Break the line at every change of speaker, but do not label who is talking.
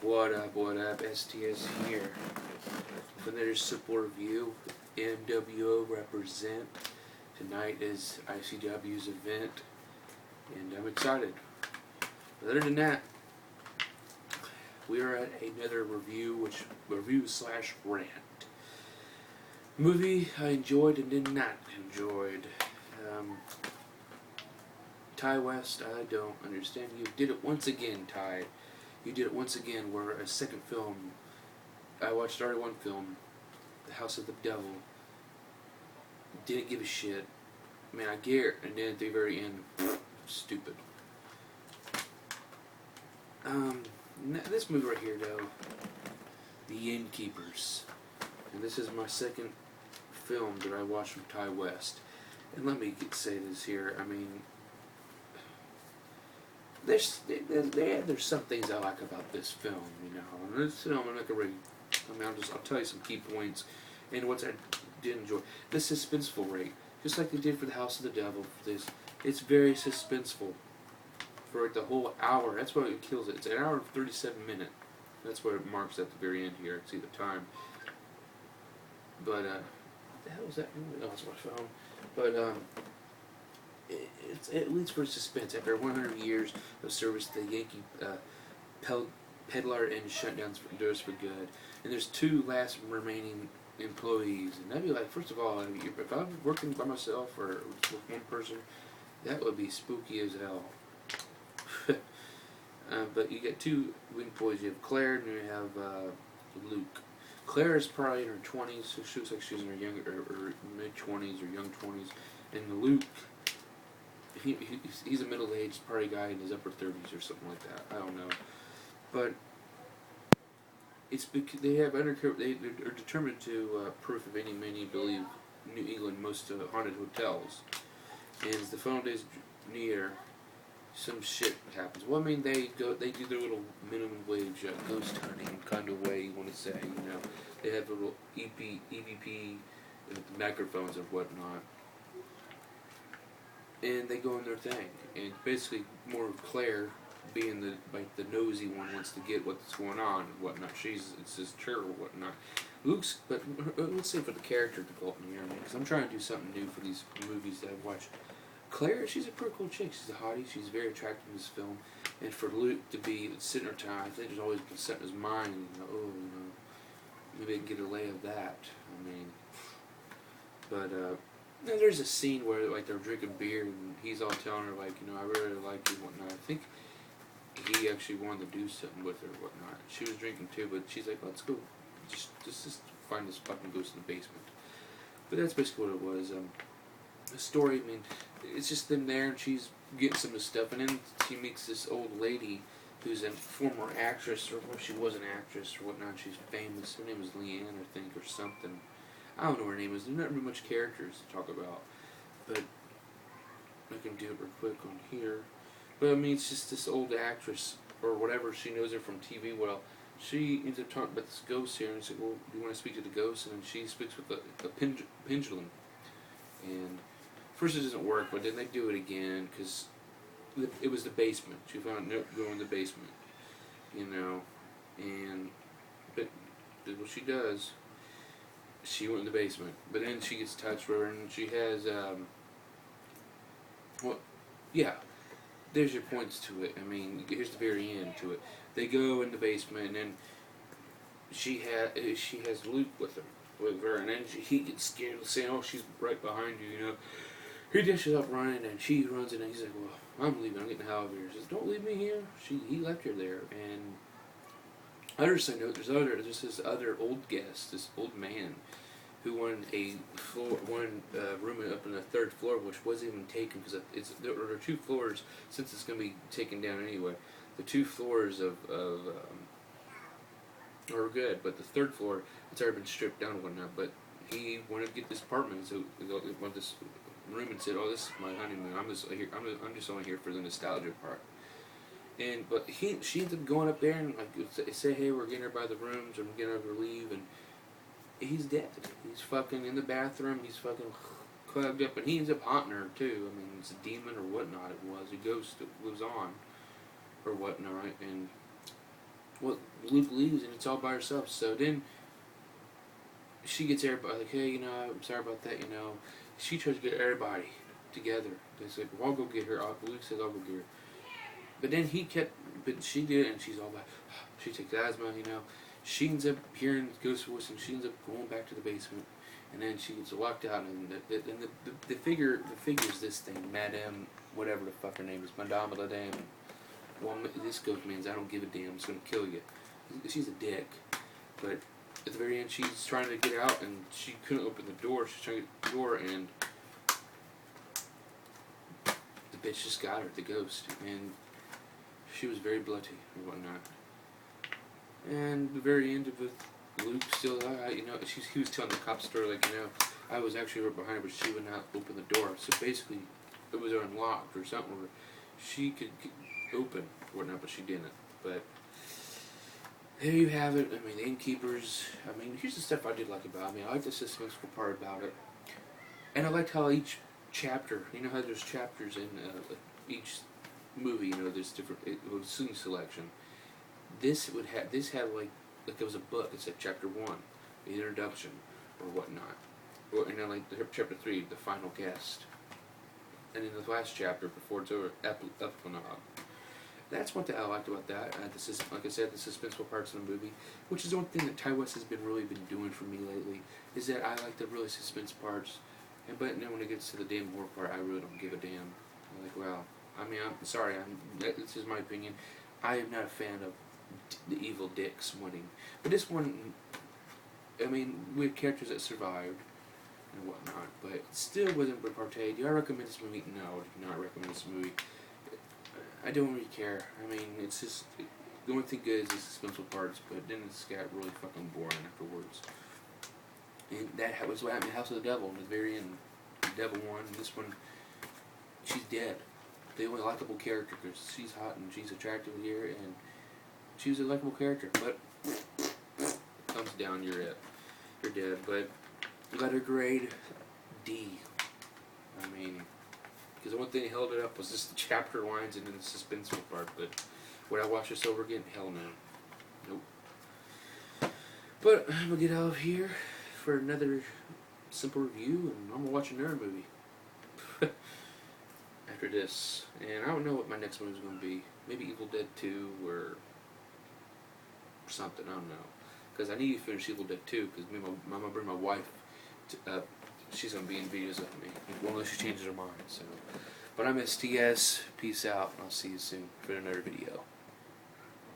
What up, STS here. For another simple review, NWO represent. Tonight is ICW's event, and I'm excited. But other than that, we are at another review slash rant. Movie I enjoyed and did not enjoyed. Ty West, I don't understand. You did it once again, Ty. You did it once again where a second film, I watched already one film, The House of the Devil, didn't give a shit. Man, I get, and then at the very end, stupid. This movie right here though, The Innkeepers. And this is my second film that I watched from Ty West. And let me say this here, I mean, there's some things I like about this film, you know. And this film, I'm not gonna really, I'll tell you some key points and what I did enjoy. The suspenseful rate, just like they did for The House of the Devil. It's very suspenseful for like the whole hour. That's what it kills it. It's an hour and 37 minutes. That's what it marks at the very end here. See the time. But what the hell was that? Oh, it's my phone. But it leads for suspense. After 100 years of service, the Yankee peddler and shut down doors for good. And there's two last remaining employees. And that'd be like, first of all, if I was working by myself or with one person, that would be spooky as hell. But you get two employees. You have Claire and you have Luke. Claire is probably in her 20s, so she looks like she's in her or mid-20s or young 20s. And Luke, he's a middle-aged party guy in his upper 30s or something like that. I don't know. But it's because they are determined to proof of any many believe New England most haunted hotels. And as the final days near, some shit happens. Well, I mean, they do their little minimum wage ghost hunting kind of way, you want to say, you know. They have a little EVP microphones and whatnot. And they go in their thing. And basically, more of Claire being the nosy one wants to get what's going on and whatnot. It's his chair or whatnot. Luke's, but let's say for the character development here, because I'm trying to do something new for these movies that I've watched. Claire, she's a pretty cool chick. She's a hottie. She's very attractive in this film. And for Luke to be sitting her time, I think there's always been set in his mind, you know, maybe I can get a lay of that. I mean, but there's a scene where like they're drinking beer and he's all telling her like, you know, I really like you and whatnot. I think he actually wanted to do something with her and whatnot. She was drinking too, but she's like, let's go, just find this fucking ghost in the basement. But that's basically what it was. The story, I mean, it's just them there, and she's getting some of the stuff, and then she meets this old lady who's a former actress, or well, she was an actress or whatnot. She's famous. Her name was Leanne, I think, or something. I don't know what her name is. There's not really much characters to talk about, but I can do it real quick on here. But I mean, it's just this old actress or whatever. She knows her from TV well. She ends up talking about this ghost here, and said, "Well, do you want to speak to the ghost?" And she speaks with a pendulum, and first it doesn't work, but then they do it again because it was the basement. She found it go in the basement, you know, and but what she does, she went in the basement, but then she gets touched with her, and she has well, yeah. There's your points to it. I mean, here's the very end to it. They go in the basement, and then she has Luke with her, and then he gets scared, saying, "Oh, she's right behind you," you know. He dashes up running, and she runs in, and he's like, "Well, I'm leaving. I'm getting the hell out of here." He says, "Don't leave me here." He left her there, and other side note, there's this other old guest, this old man, who wanted one room up in the third floor, which wasn't even taken because there are two floors since it's going to be taken down anyway. The two floors are good, but the third floor it's already been stripped down and whatnot. But he wanted to get this apartment, so he wanted this room and said, "Oh, this is my honeymoon. I'm just only here for the nostalgia part." But she ends up going up there and like say, "Hey, we're getting her by the rooms. I'm getting her to leave," and he's dead. He's fucking in the bathroom. He's fucking clubbed up, and he ends up haunting her too. I mean, it's a demon or whatnot. It was a ghost that lives on, or whatnot. And well, Luke leaves and it's all by herself. So then she gets everybody like, hey, I'm sorry about that. She tries to get everybody together. They say, well, I'll go get her. Luke says, I'll go get her. But then but she did, and she's all like, she takes asthma. She ends up hearing ghost voice, and she ends up going back to the basement. And then she gets locked out, and the figure's this thing, Madame, whatever the fuck her name is, Madame la Dame. Well, this ghost means I don't give a damn, it's gonna kill you. She's a dick. But at the very end, she's trying to get out, and she couldn't open the door. She's trying to get the door, and the bitch just got her, the ghost. And she was very bloody and whatnot. And the very end of it, Luke still, he was telling the cop story, like, I was actually right behind her, but she would not open the door. So basically, it was unlocked or something where she could open or whatnot, but she didn't. But there you have it. I mean, the Innkeepers. I mean, here's the stuff I did like about it. I like the suspenseful part about it. And I liked how each chapter, how there's chapters in each movie, there's different scene selection. This had like it was a book. It said chapter 1, the introduction or whatnot, and then like chapter 3, the final guest, and then the last chapter before it's over, epilogue. That's one thing I liked about that. Like I said, the suspenseful parts of the movie, which is the one thing that Ty West has really been doing for me lately, is that I like the really suspense parts, but then when it gets to the damn war part, I really don't give a damn. I'm like, well, I mean, I'm sorry, this is my opinion. I am not a fan of the evil dicks winning. But this one, I mean, we have characters that survived and whatnot, but it still wasn't repartee. Do I recommend this movie? No, I do not recommend this movie. I don't really care. I mean, it's just, the only thing good is the suspenseful parts, but then it's got really fucking boring afterwards. And that was what happened in House of the Devil. In the very end, the devil won. This one, she's dead. The only likable character, because she's hot and she's attractive here, and she was a likable character. But thumbs down, you're it. You're dead. But letter grade D. I mean, because the one thing that held it up was just the chapter lines and then the suspenseful part. But would I watch this over again? Hell no. Nope. But I'm gonna get out of here for another simple review, and I'm gonna watch another movie after this. And I don't know what my next movie is gonna be. Maybe Evil Dead 2 or something. I don't know. Because I need to finish Evil Dead 2. Because I'm gonna bring my wife. She's gonna be in videos of me. Unless she changes her mind. So, but I'm STS. Peace out. I'll see you soon for another video.